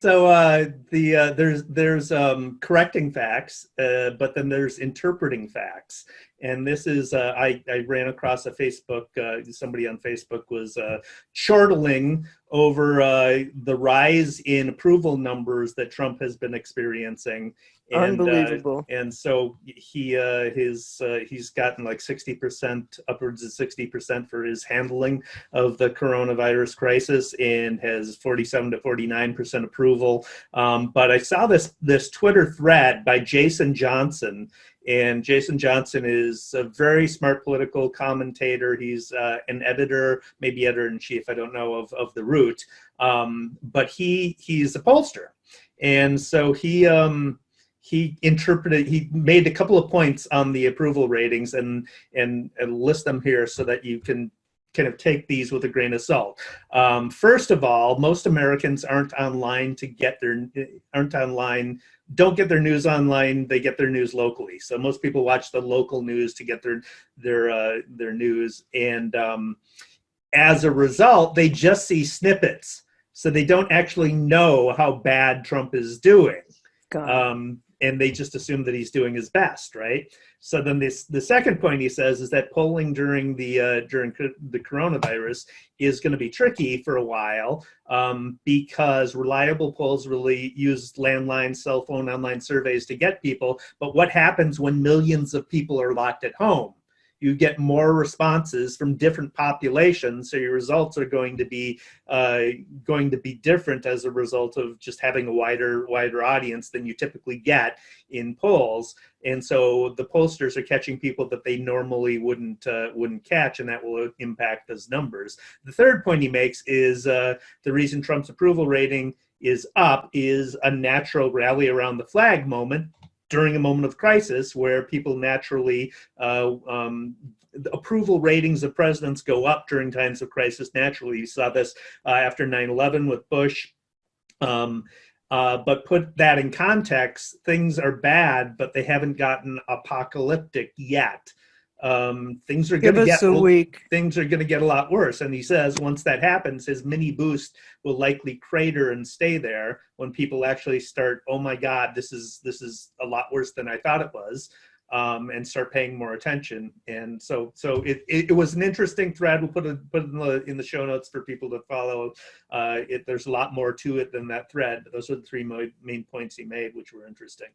So there's correcting facts, but then there's interpreting facts, and this is I ran across a Facebook somebody on Facebook was chortling over the rise in approval numbers that Trump has been experiencing, Unbelievable. and so he's gotten like 60%, upwards of 60% for his handling of the coronavirus crisis, and has 47 to 49% approval. But I saw this Twitter thread by Jason Johnson, and Jason Johnson is a very smart political commentator. He's an editor, maybe editor-in-chief, I don't know, of The Root, but he's a pollster, and so he made a couple of points on the approval ratings, and list them here so that you can kind of take these with a grain of salt. First of all, most Americans don't get their news online. They get their news locally. So most people watch the local news to get their news, and as a result, they just see snippets. So they don't actually know how bad Trump is doing. And they just assume that he's doing his best, right? So then the second point he says is that polling during the coronavirus is going to be tricky for a while, because reliable polls really use landline, cell phone, online surveys to get people. But what happens when millions of people are locked at home? You get more responses from different populations, so your results are going to be different as a result of just having a wider audience than you typically get in polls. And so the pollsters are catching people that they normally wouldn't catch, and that will impact those numbers. The third point he makes is the reason Trump's approval rating is up is a natural rally around the flag moment during a moment of crisis, where people naturally, approval ratings of presidents go up during times of crisis naturally. You saw this after 9/11 with Bush. But put that in context, things are bad, but they haven't gotten apocalyptic yet. Things are going to get a week. Things are going to get a lot worse. And he says once that happens, his mini boost will likely crater and stay there when people actually start, oh my God, this is a lot worse than I thought it was, and start paying more attention. And so it was an interesting thread. We'll put it in the show notes for people to follow. There's a lot more to it than that thread, but those are the three main points he made, which were interesting.